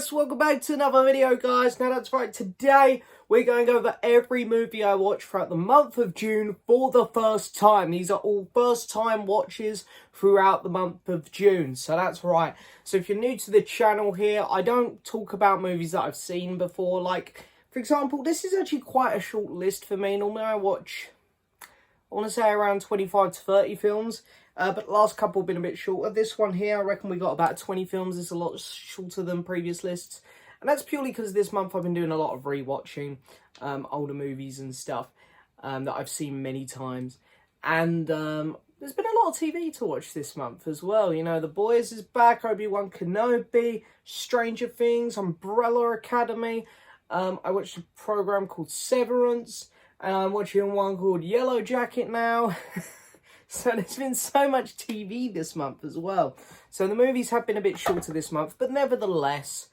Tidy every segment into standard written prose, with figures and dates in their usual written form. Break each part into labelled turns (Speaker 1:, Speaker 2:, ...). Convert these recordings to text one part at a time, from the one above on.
Speaker 1: Yes, welcome back to another video, guys. Now that's right, today we're going over every movie I watched throughout the month of June for the first time. These are all first time watches throughout the month of June, so that's right. So if you're new to the channel here, I don't talk about movies that I've seen before. Like, for example, this is actually quite a short list for me. Normally I watch, I want to say around 25 to 30 films. But the last couple have been a bit shorter. This one here, I reckon we got about 20 films. It's a lot shorter than previous lists. And that's purely because this month I've been doing a lot of rewatching older movies and stuff that I've seen many times. And there's been a lot of TV to watch this month as well. You know, The Boys is back, Obi-Wan Kenobi, Stranger Things, Umbrella Academy. I watched a program called Severance. And I'm watching one called Yellow Jacket now. So there's been so much TV this month as well. So the movies have been a bit shorter this month, but nevertheless,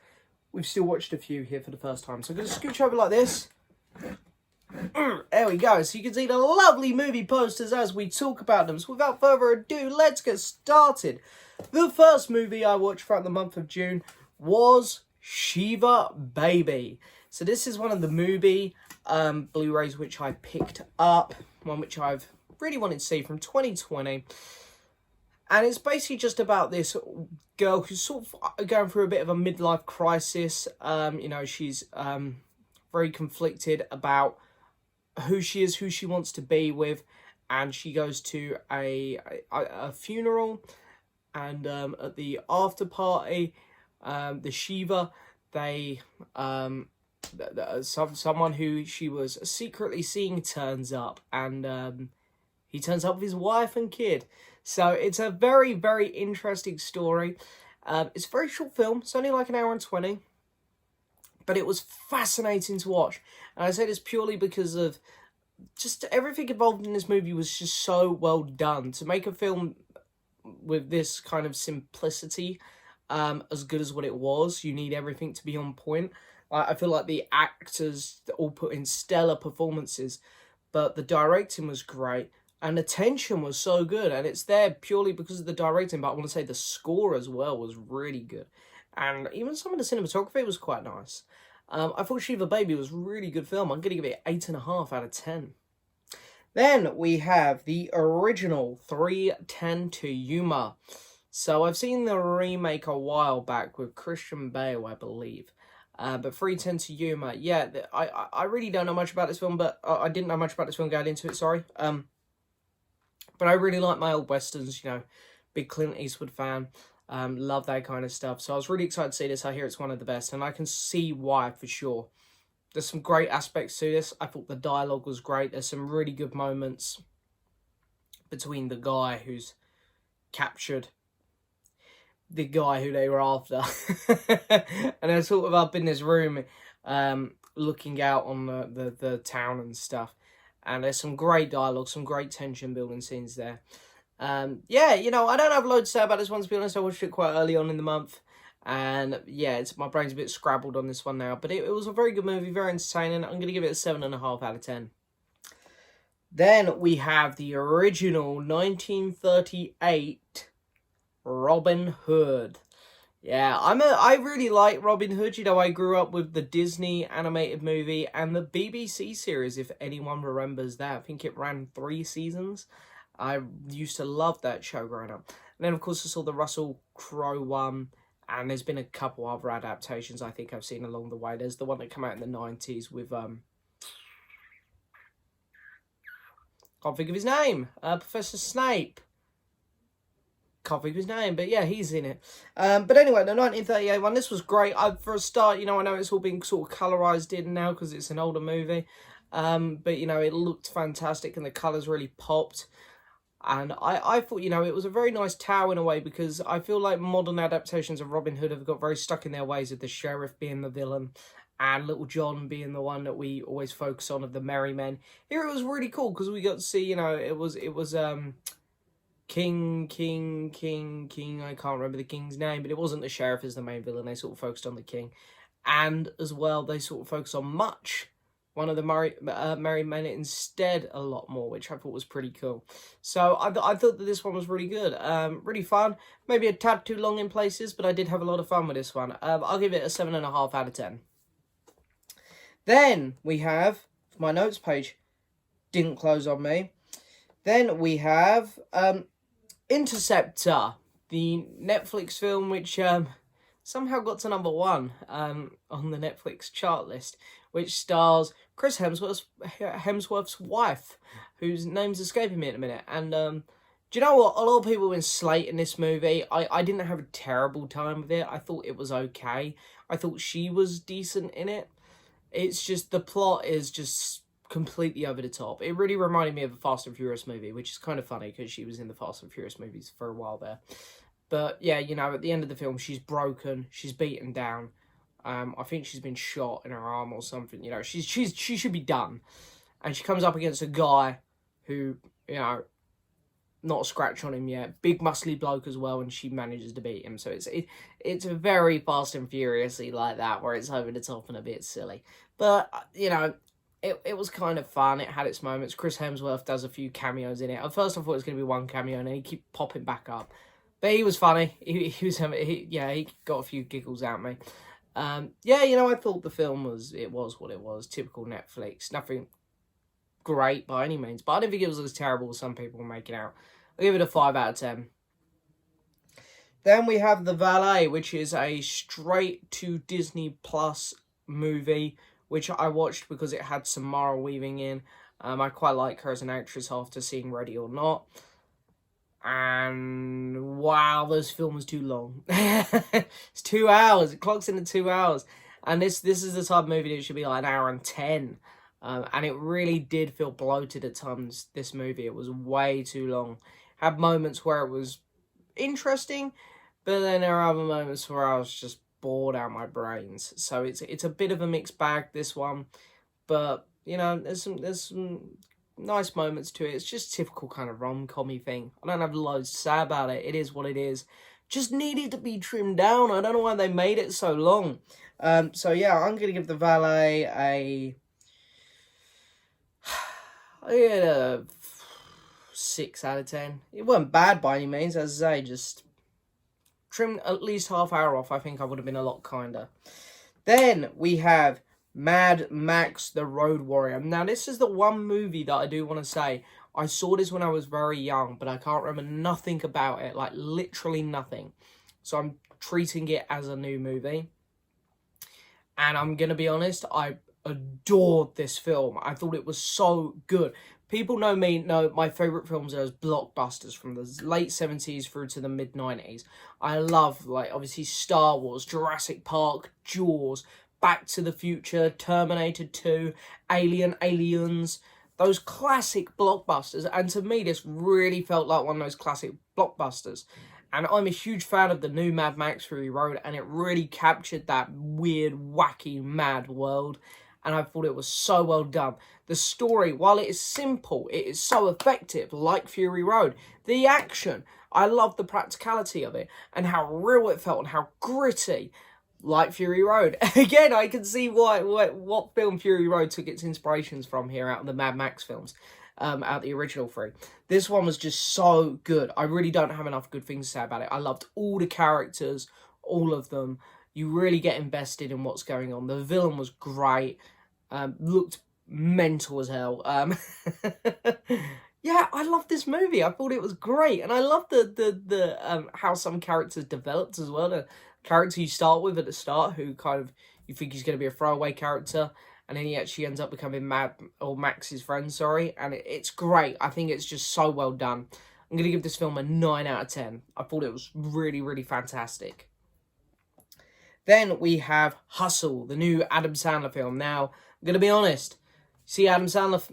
Speaker 1: we've still watched a few here for the first time. So I'm going to scooch over like this. There we go. So you can see the lovely movie posters as we talk about them. So without further ado, let's get started. The first movie I watched throughout the month of June was Shiva Baby. So this is one of the movie Blu-rays which I picked up, one which I've really wanted to see from 2020, and it's basically just about this girl who's sort of going through a bit of a midlife crisis. You know, she's very conflicted about who she is, who she wants to be with, and she goes to a funeral, and at the after party, the Shiva, they someone who she was secretly seeing turns up, and he turns up with his wife and kid. So it's a very, very interesting story. It's a very short film. It's only like an hour and 20. But it was fascinating to watch. And I say this purely because of just everything involved in this movie was just so well done. To make a film with this kind of simplicity, as good as what it was, you need everything to be on point. I feel like the actors all put in stellar performances. But the directing was great. And the tension was so good, and it's there purely because of the directing, but I want to say the score as well was really good. And even some of the cinematography was quite nice. I thought Shiva Baby was a really good film. I'm going to give it 8.5 out of 10. Then we have the original 3:10 to Yuma. So I've seen the remake a while back with Christian Bale, I believe. But 3:10 to Yuma, yeah, I really don't know much about this film, but I didn't know much about this film going into it, sorry. But I really like my old westerns, you know, big Clint Eastwood fan, love that kind of stuff. So I was really excited to see this. I hear it's one of the best, and I can see why for sure. There's some great aspects to this. I thought the dialogue was great. There's some really good moments between the guy who's captured the guy who they were after. And they're sort of up in this room looking out on the town and stuff. And there's some great dialogue, some great tension building scenes there. Yeah, you know, I don't have loads to say about this one, to be honest. I watched it quite early on in the month. And yeah, my brain's a bit scrabbled on this one now. But it was a very good movie, very entertaining. I'm going to give it a 7.5 out of 10. Then we have the original 1938 Robin Hood. Yeah, I really like Robin Hood. You know, I grew up with the Disney animated movie and the BBC series, if anyone remembers that. I think it ran 3 seasons. I used to love that show growing up. And then, of course, I saw the Russell Crowe one, and there's been a couple other adaptations I think I've seen along the way. There's the one that came out in the 90s with, can't think of his name, Professor Snape. Can't think of his name, but yeah, he's in it. But anyway, the 1938 one, this was great. For a start, you know, I know it's all been sort of colorized in now because it's an older movie. But, you know, it looked fantastic and the colors really popped. And I thought, you know, it was a very nice tale in a way, because I feel like modern adaptations of Robin Hood have got very stuck in their ways, of the sheriff being the villain and Little John being the one that we always focus on, of the merry men. Here it was really cool because we got to see, you know, it was King, I can't remember the king's name, but it wasn't the sheriff as the main villain. They sort of focused on the king. And as well, they sort of focused on Much, one of the Merry Men instead a lot more, which I thought was pretty cool. So I thought that this one was really good, really fun. Maybe a tad too long in places, but I did have a lot of fun with this one. I'll give it a 7.5 out of 10. Then we have, my notes page didn't close on me. Then we have Interceptor, the Netflix film which somehow got to number 1 on the Netflix chart list, which stars Chris Hemsworth's wife, whose name's escaping me in a minute. And do you know what? A lot of people have been slating this movie. I didn't have a terrible time with it. I thought it was okay. I thought she was decent in it. It's just the plot is just completely over the top. It really reminded me of a Fast and Furious movie, which is kind of funny because she was in the Fast and Furious movies for a while there. But yeah, you know, at the end of the film, she's broken, she's beaten down. I think she's been shot in her arm or something. You know, she should be done, and she comes up against a guy who, you know, not a scratch on him yet, big muscly bloke as well, and she manages to beat him. So it's very Fast and Furiously like that, where it's over the top and a bit silly. But you know, it was kind of fun. It had its moments. Chris Hemsworth does a few cameos in it. At first, I thought it was going to be one cameo, and then he keep popping back up. But he was funny. He got a few giggles out of me. Yeah, you know, I thought the film was what it was. Typical Netflix. Nothing great by any means, but I didn't think it was as terrible as some people were making out. I'll give it a 5 out of 10. Then we have The Valet, which is a straight to Disney Plus movie, which I watched because it had Samara Weaving in. I quite like her as an actress after seeing Ready or Not. And wow, this film was too long. It's 2 hours. It clocks into 2 hours. And this is the type of movie that should be like an hour and 10. And it really did feel bloated at times, this movie. It was way too long. Had moments where it was interesting, but then there are other moments where I was just bored out of my brains. So it's a bit of a mixed bag, this one. But, you know, there's some nice moments to it. It's just typical kind of rom-com-y thing. I don't have loads to say about it. It is what it is. Just needed to be trimmed down. I don't know why they made it so long. So yeah, I'm going to give The Valet a 6 out of 10. It wasn't bad by any means, as I say, just trim at least half hour off. I think I would have been a lot kinder. Then we have Mad Max The Road Warrior. Now, this is the one movie that I do want to say, I saw this when I was very young, but I can't remember nothing about it, like literally nothing. So I'm treating it as a new movie. And I'm going to be honest, I adored this film. I thought it was so good. People know my favourite films are those blockbusters from the late 70s through to the mid-90s. I love, like, obviously Star Wars, Jurassic Park, Jaws, Back to the Future, Terminator 2, Aliens, those classic blockbusters. And to me, this really felt like one of those classic blockbusters. And I'm a huge fan of the new Mad Max Fury Road, and it really captured that weird, wacky, mad world. And I thought it was so well done. The story, while it is simple, it is so effective, like Fury Road. The action, I love the practicality of it, and how real it felt, and how gritty, like Fury Road. Again, I can see what film Fury Road took its inspirations from here out of the Mad Max films, out of the original 3. This one was just so good. I really don't have enough good things to say about it. I loved all the characters, all of them. You really get invested in what's going on. The villain was great. Looked mental as hell. Yeah, I loved this movie. I thought it was great. And I loved the how some characters developed as well. The character you start with at the start, who kind of, you think he's going to be a throwaway character, and then he actually ends up becoming Max's friend, sorry. And it's great. I think it's just so well done. I'm going to give this film a 9 out of 10. I thought it was really, really fantastic. Then we have Hustle, the new Adam Sandler film. Now, I'm going to be honest. You see Adam Sandler,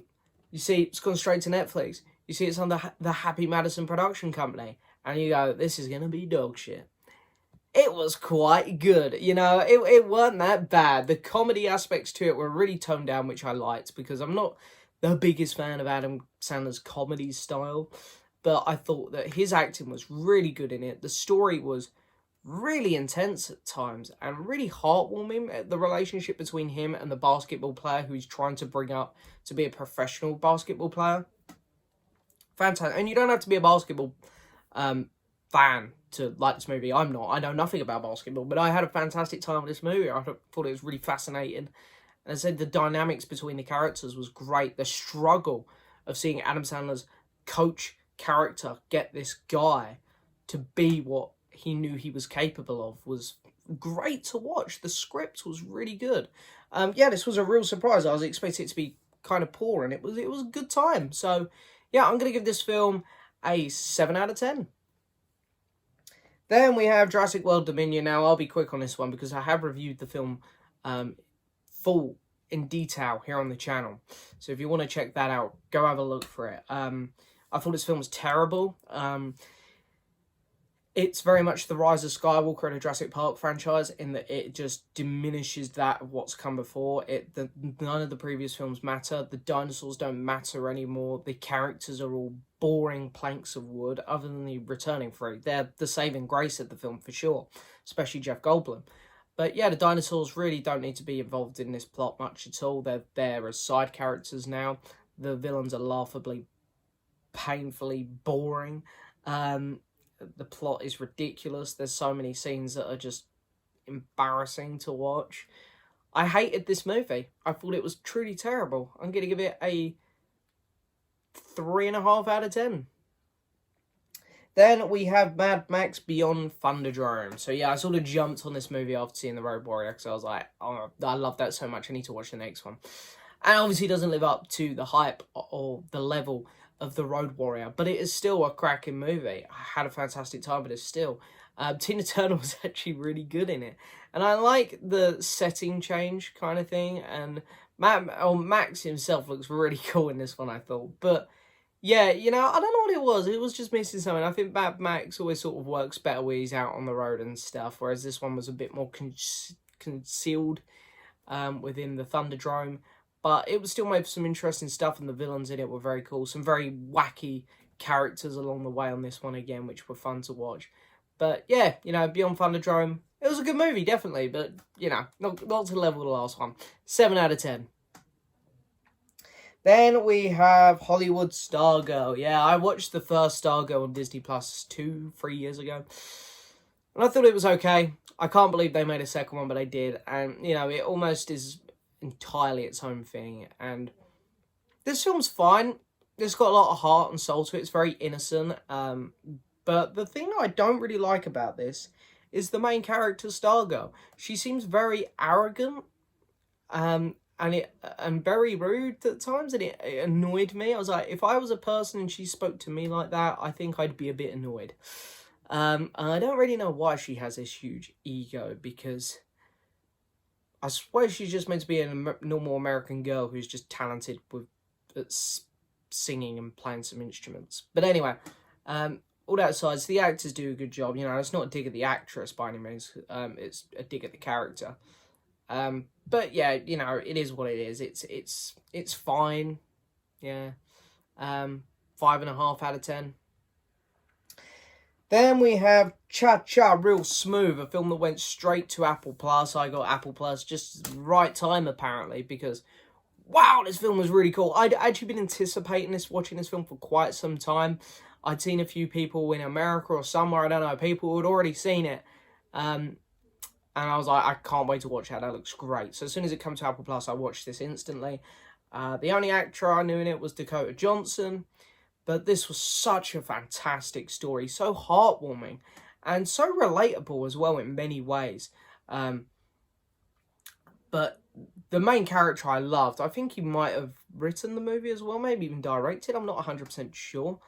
Speaker 1: you see it's gone straight to Netflix. You see it's on the Happy Madison production company. And you go, this is going to be dog shit. It was quite good. You know, it weren't that bad. The comedy aspects to it were really toned down, which I liked, because I'm not the biggest fan of Adam Sandler's comedy style. But I thought that his acting was really good in it. The story was really intense at times and really heartwarming. The relationship between him and the basketball player who he's trying to bring up to be a professional basketball player. Fantastic. And you don't have to be a basketball fan to like this movie. I'm not. I know nothing about basketball, but I had a fantastic time with this movie. I thought it was really fascinating. And I said the dynamics between the characters was great. The struggle of seeing Adam Sandler's coach character get this guy to be what he knew he was capable of was great to watch. The script was really good. Yeah, this was a real surprise. I was expecting it to be kind of poor, and it was a good time. So, yeah, I'm going to give this film a 7 out of 10. Then we have Jurassic World Dominion. Now, I'll be quick on this one because I have reviewed the film full in detail here on the channel. So if you want to check that out, go have a look for it. I thought this film was terrible. It's very much the Rise of Skywalker in a Jurassic Park franchise in that it just diminishes that of what's come before. None of the previous films matter. The dinosaurs don't matter anymore. The characters are all boring planks of wood, other than the returning three. They're the saving grace of the film for sure, especially Jeff Goldblum. But yeah, the dinosaurs really don't need to be involved in this plot much at all. They're there as side characters now. The villains are laughably, painfully boring. The plot is ridiculous. There's so many scenes that are just embarrassing to watch. I hated this movie. I thought it was truly terrible. I'm going to give it a 3.5 out of 10. Then we have Mad Max Beyond Thunderdome. So yeah, I sort of jumped on this movie after seeing The Road Warrior because I was like, oh, I love that so much. I need to watch the next one. And obviously it doesn't live up to the hype or the level of The Road Warrior, but it is still a cracking movie. I had a fantastic time with it still. Tina Turner was actually really good in it. And I like the setting change kind of thing. And Max himself looks really cool in this one, I thought. But yeah, you know, I don't know what it was. It was just missing something. I think Mad Max always sort of works better when he's out on the road and stuff, whereas this one was a bit more concealed within the Thunderdome. But it was still made for some interesting stuff, and the villains in it were very cool. Some very wacky characters along the way on this one again, which were fun to watch. But yeah, you know, Beyond Thunderdome, it was a good movie, definitely. But, you know, not to the level of the last one. 7 out of 10. Then we have Hollywood Stargirl. Yeah, I watched the first Stargirl on Disney Plus 2-3 years ago. And I thought it was okay. I can't believe they made a second one, but they did. And, you know, it almost is entirely its own thing. And this film's fine. It's got a lot of heart and soul to it. It's very innocent. But the thing I don't really like about this is the main character, Stargirl. She seems very arrogant. And very rude at times, and it annoyed me. I was like, if I was a person and she spoke to me like that, I think I'd be a bit annoyed. And I don't really know why she has this huge ego, because I suppose she's just meant to be a normal American girl who's just talented at singing and playing some instruments. But anyway, all that aside, the actors do a good job. You know, it's not a dig at the actress by any means. It's a dig at the character. But yeah, you know, it is what it is. It's fine. Yeah. 5.5 out of 10. Then we have Cha-Cha Real Smooth, a film that went straight to Apple Plus. I got Apple Plus just right time, apparently, because, wow, this film was really cool. I'd actually been anticipating watching this film for quite some time. I'd seen a few people in America or somewhere, I don't know, people who had already seen it. And I was like, I can't wait to watch that. That looks great. So as soon as it comes to Apple Plus, I watched this instantly. The only actor I knew in it was Dakota Johnson. But this was such a fantastic story. So heartwarming. And so relatable as well in many ways. But the main character I loved. I think he might have written the movie as well. Maybe even directed. I'm not 100% sure.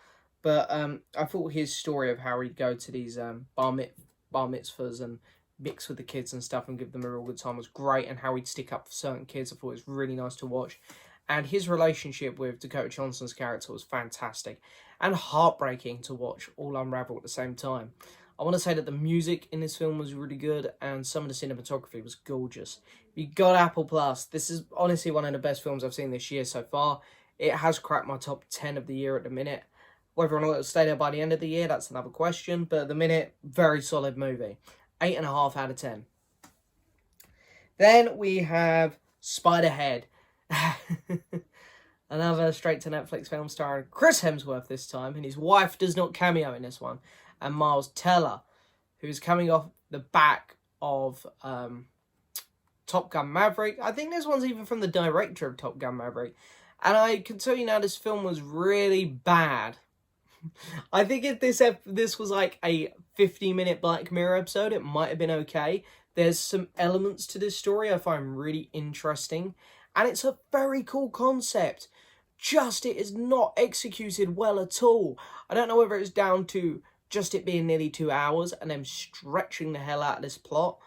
Speaker 1: But I thought his story of how he'd go to these bar mitzvahs and mix with the kids and stuff and give them a real good time was great, and how he'd stick up for certain kids I thought was really nice to watch. And his relationship with Dakota Johnson's character was fantastic and heartbreaking to watch all unravel at the same time. I want to say that the music in this film was really good, and some of the cinematography was gorgeous. If you got Apple Plus, this is honestly one of the best films I've seen this year so far. It has cracked my top 10 of the year at the minute. Whether or not it'll stay there by the end of the year, that's another question. But at the minute, very solid movie. 8.5 out of 10. Then we have Spiderhead. Another straight-to-Netflix film starring Chris Hemsworth this time, and his wife does not cameo in this one, and Miles Teller, who is coming off the back of Top Gun Maverick. I think this one's even from the director of Top Gun Maverick. And I can tell you now, this film was really bad. I think if this was like a 50-minute Black Mirror episode, it might have been okay. There's some elements to this story I find really interesting. And it's a very cool concept. Just it is not executed well at all. I don't know whether it's down to just it being nearly 2 hours and them stretching the hell out of this plot,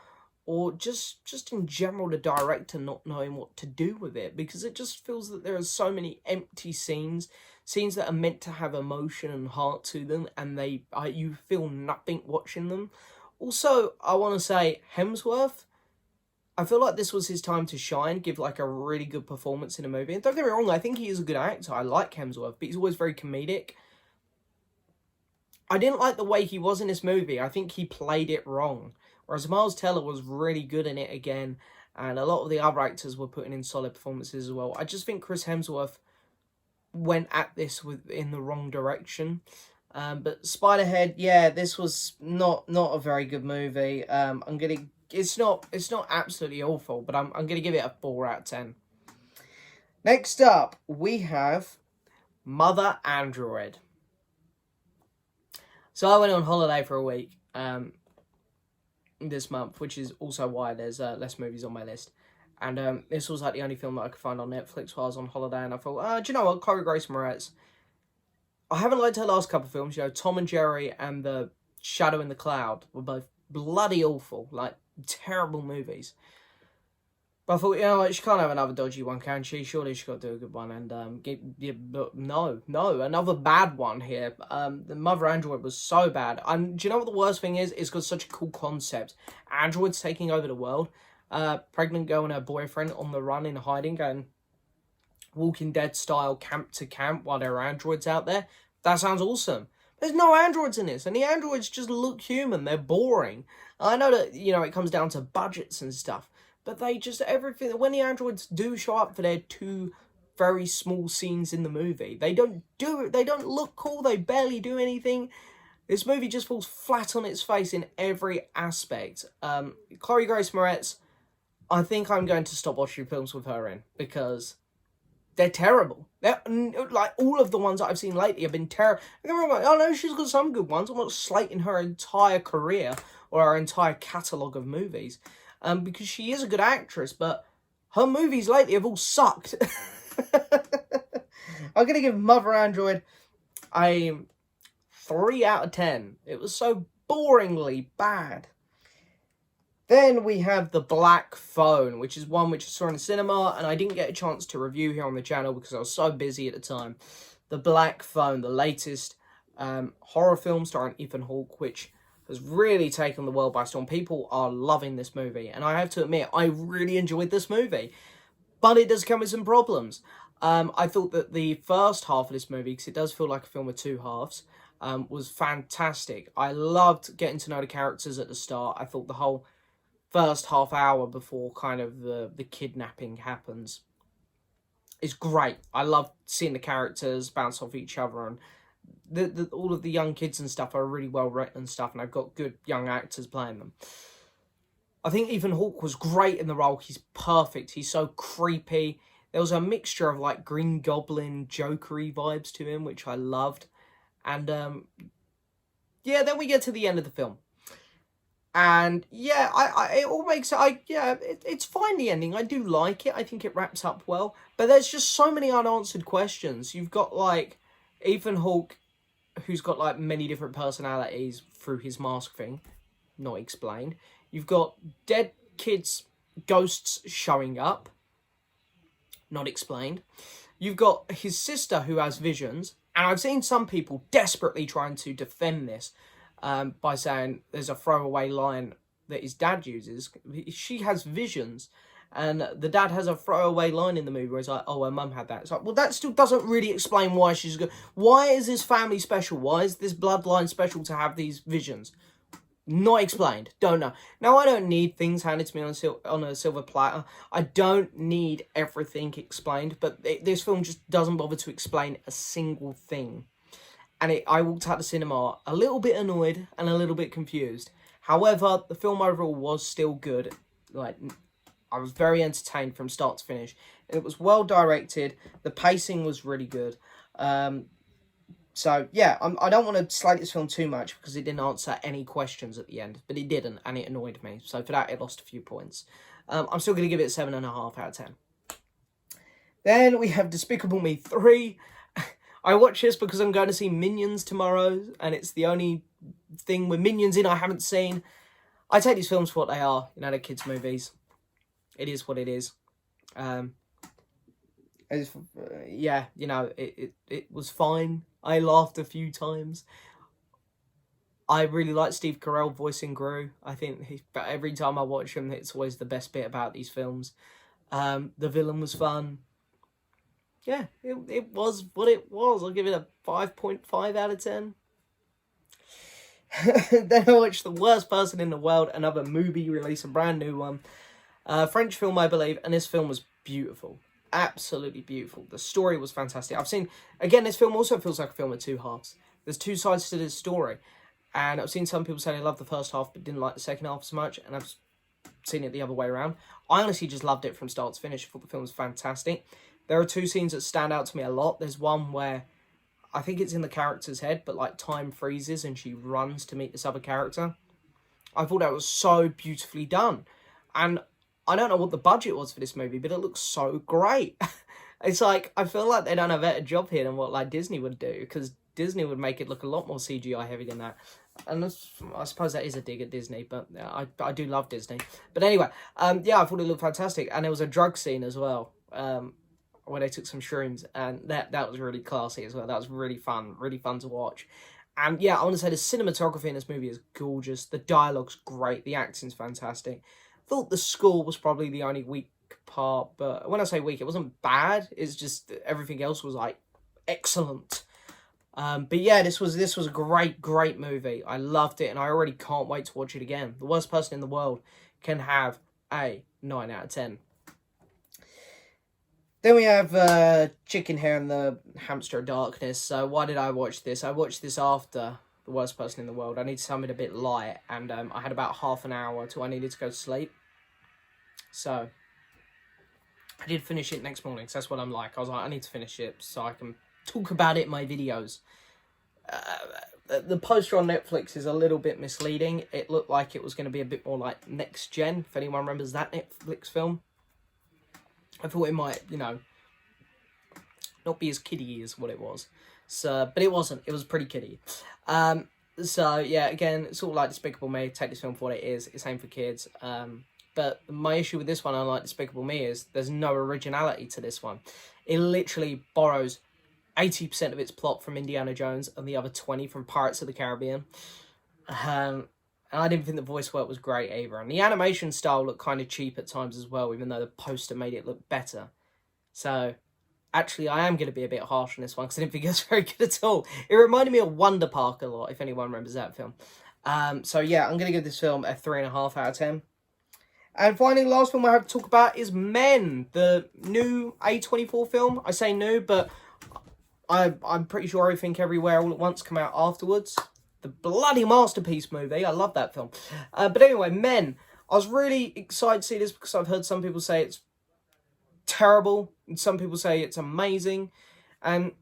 Speaker 1: or just in general the director not knowing what to do with it, because it just feels that there are so many empty scenes that are meant to have emotion and heart to them, and you feel nothing watching them. Also, I want to say, Hemsworth, I feel like this was his time to shine, give like a really good performance in a movie. And don't get me wrong, I think he is a good actor. I like Hemsworth, but he's always very comedic. I didn't like the way he was in this movie. I think he played it wrong. Whereas Miles Teller was really good in it again, and a lot of the other actors were putting in solid performances as well. I just think Chris Hemsworth went at this in the wrong direction. But Spiderhead, yeah, this was not a very good movie. It's not absolutely awful, but I'm gonna give it a 4 out of 10. Next up, we have Mother Android. So I went on holiday for a week this month, which is also why there's less movies on my list. And this was like the only film that I could find on Netflix while I was on holiday, and I thought, do you know what, Chloe Grace Moretz, I haven't liked her last couple of films. You know, Tom and Jerry and The Shadow in the Cloud were both bloody awful, like terrible movies. But I thought, you know what, she can't have another dodgy one, can she? Surely she got to do a good one. And but no, another bad one here. The Mother Android was so bad. And do you know what the worst thing is? It's got such a cool concept. Androids taking over the world. Pregnant girl and her boyfriend on the run in hiding, going Walking Dead style camp to camp while there are androids out there. That sounds awesome. There's no androids in this, and the androids just look human. They're boring. I know that, you know, it comes down to budgets and stuff, but they just, everything, when the androids do show up for their 2 very small scenes in the movie, they don't look cool, they barely do anything. This movie just falls flat on its face in every aspect. Chloe Grace Moretz, I think I'm going to stop watching films with her in, because they're terrible. They're, like, all of the ones that I've seen lately have been terrible. I know she's got some good ones. I'm not slating her entire career or her entire catalogue of movies, because she is a good actress, but her movies lately have all sucked. I'm going to give Mother Android a 3 out of 10. It was so boringly bad. Then we have The Black Phone, which is one which I saw in the cinema, and I didn't get a chance to review here on the channel because I was so busy at the time. The Black Phone, the latest horror film starring Ethan Hawke, which has really taken the world by storm. People are loving this movie, and I have to admit, I really enjoyed this movie. But it does come with some problems. I thought that the first half of this movie, because it does feel like a film with 2 halves, was fantastic. I loved getting to know the characters at the start. I thought the whole first half hour before kind of the kidnapping happens is great. I love seeing the characters bounce off each other, and all of the young kids and stuff are really well written and stuff, and I've got good young actors playing them. I think Ethan Hawke was great in the role. He's perfect. He's so creepy. There was a mixture of like Green Goblin, Joker-y vibes to him, which I loved. And yeah, then we get to the end of the film. And yeah, it all makes it's fine, the ending. I do like it. I think it wraps up well. But there's just so many unanswered questions. You've got like Ethan Hawke, who's got like many different personalities through his mask thing, not explained. You've got dead kids, ghosts showing up, not explained. You've got his sister who has visions, and I've seen some people desperately trying to defend this. By saying there's a throwaway line that his dad uses. She has visions, and the dad has a throwaway line in the movie where he's like, oh, her mum had that. It's like, well, that still doesn't really explain why she's good. Why is this family special? Why is this bloodline special to have these visions? Not explained. Don't know. Now, I don't need things handed to me on a silver platter. I don't need everything explained, but this film just doesn't bother to explain a single thing. And I walked out the cinema a little bit annoyed and a little bit confused. However, the film overall was still good. Like, I was very entertained from start to finish. It was well directed. The pacing was really good. So, yeah, I don't want to slate this film too much because it didn't answer any questions at the end. But it didn't, and it annoyed me. So, for that, it lost a few points. I'm still going to give it 7.5 out of 10. Then we have Despicable Me 3. I watch this because I'm going to see Minions tomorrow. And it's the only thing with Minions in I haven't seen. I take these films for what they are. You know, they're kids' movies. It is what it is. Yeah, you know, it was fine. I laughed a few times. I really like Steve Carell voicing Gru. I think but every time I watch him, it's always the best bit about these films. The villain was fun. Yeah, it was what it was. I'll give it a 5.5 out of 10. Then I watched The Worst Person in the World, another movie release, a brand new one. French film, I believe, and this film was beautiful. Absolutely beautiful. The story was fantastic. Again, this film also feels like a film of two halves. There's two sides to this story. And I've seen some people say they loved the first half but didn't like the second half so much. And I've seen it the other way around. I honestly just loved it from start to finish. I thought the film was fantastic. There are two scenes that stand out to me a lot. There's one where I think it's in the character's head, but like time freezes and she runs to meet this other character. I thought that was so beautifully done. And I don't know what the budget was for this movie, but it looks so great. It's like, I feel like they done a better job here than what like Disney would do, because Disney would make it look a lot more CGI heavy than that. And I suppose that is a dig at Disney, but I do love Disney. But anyway, yeah, I thought it looked fantastic. And there was a drug scene as well, where they took some shrooms, and that was really classy as well. That was really fun to watch. And yeah, I want to say the cinematography in this movie is gorgeous. The dialogue's great. The acting's fantastic. Thought the score was probably the only weak part, but when I say weak, it wasn't bad. It's just everything else was like excellent. But yeah, this was a great movie. I loved it, and I already can't wait to watch it again. The Worst Person in the World can have a 9 out of 10. Then we have Chicken Hair and the Hamster of Darkness. So why did I watch this? I watched this after The Worst Person in the World. I needed something a bit light, and I had about half an hour till I needed to go to sleep. So I did finish it next morning, so that's what I'm like. I was like, I need to finish it so I can talk about it in my videos. The poster on Netflix is a little bit misleading. It looked like it was going to be a bit more like Next Gen, if anyone remembers that Netflix film. I thought it might, you know, not be as kiddie as what it was. So, but it wasn't. It was pretty kiddie. So, yeah, again, it's all like Despicable Me. Take this film for what it is. It's aimed for kids. But my issue with this one, unlike Despicable Me, is there's no originality to this one. It literally borrows 80% of its plot from Indiana Jones and the other 20 from Pirates of the Caribbean. And I didn't think the voice work was great either. And the animation style looked kind of cheap at times as well, even though the poster made it look better. So, actually, I am going to be a bit harsh on this one because I didn't think it was very good at all. It reminded me of Wonder Park a lot, if anyone remembers that film. So, yeah, I'm going to give this film a 3.5 out of 10. And finally, the last film I have to talk about is Men, the new A24 film. I say new, but I'm pretty sure Everything Everywhere All at Once come out afterwards. The bloody masterpiece movie. I love that film. But anyway, Men. I was really excited to see this because I've heard some people say it's terrible, and some people say it's amazing. And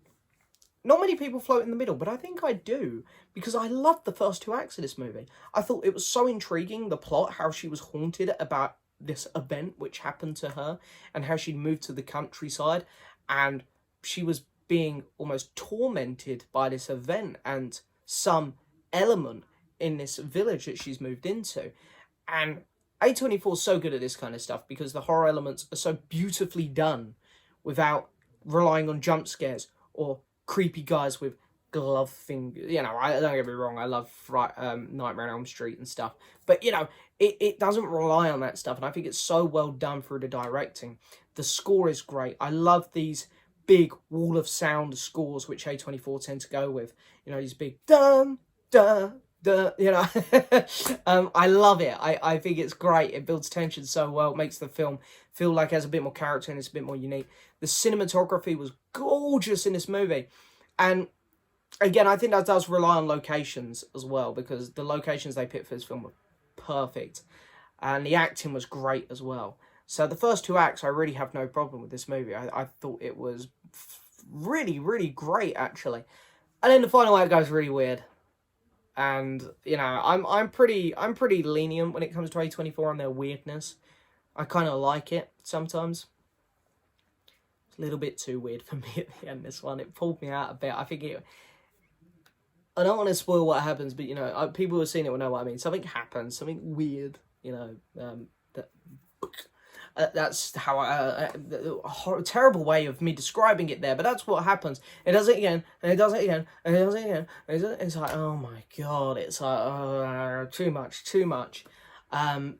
Speaker 1: not many people float in the middle, but I think I do, because I loved the first 2 acts of this movie. I thought it was so intriguing, the plot, how she was haunted about this event which happened to her, and how she'd moved to the countryside, and she was being almost tormented by this event and some element in this village that she's moved into. And A24 is so good at this kind of stuff because the horror elements are so beautifully done without relying on jump scares or creepy guys with glove fingers. You know, don't get me wrong, I love Nightmare on Elm Street and stuff, but you know, it doesn't rely on that stuff, and I think it's so well done through the directing. The score is great. I love these big wall of sound scores which A24 tend to go with. You know, these big dun dun I love it. I think it's great. It builds tension so well. It makes the film feel like it has a bit more character and it's a bit more unique. The cinematography was gorgeous in this movie. And again, I think that does rely on locations as well, because the locations they picked for this film were perfect. And the acting was great as well. So the first two acts, I really have no problem with this movie. I thought it was really, really great, actually. And then the final act goes really weird. And, you know, I'm pretty lenient when it comes to A24 and their weirdness. I kind of like it sometimes. It's a little bit too weird for me at the end, this one. It pulled me out a bit. I think it... I don't want to spoil what happens, but, you know, people who have seen it will know what I mean. Something happens, something weird, you know, that's how a terrible way of me describing it there, but that's what happens. It does it again, and it does it again, and it does it again, and it's like, oh my god, it's like, too much.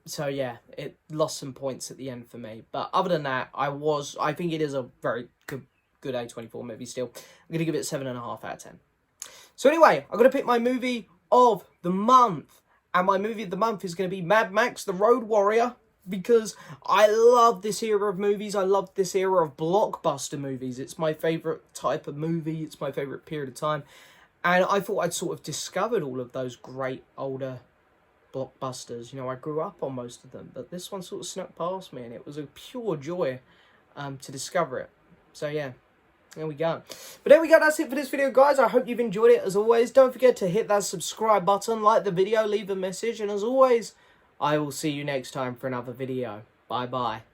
Speaker 1: So yeah, it lost some points at the end for me, but other than that, I think it is a very good A24 movie still. I'm going to give it 7.5 out of 10. So anyway, I'm going to pick my movie of the month, and my movie of the month is going to be Mad Max: The Road Warrior, because I love this era of movies. I love this era of blockbuster movies. It's my favourite type of movie. It's my favourite period of time. And I thought I'd sort of discovered all of those great older blockbusters. You know, I grew up on most of them, but this one sort of snuck past me, and it was a pure joy to discover it. So yeah, there we go. But there we go, that's it for this video, guys. I hope you've enjoyed it. As always, don't forget to hit that subscribe button, like the video, leave a message, and as always, I will see you next time for another video. Bye-bye.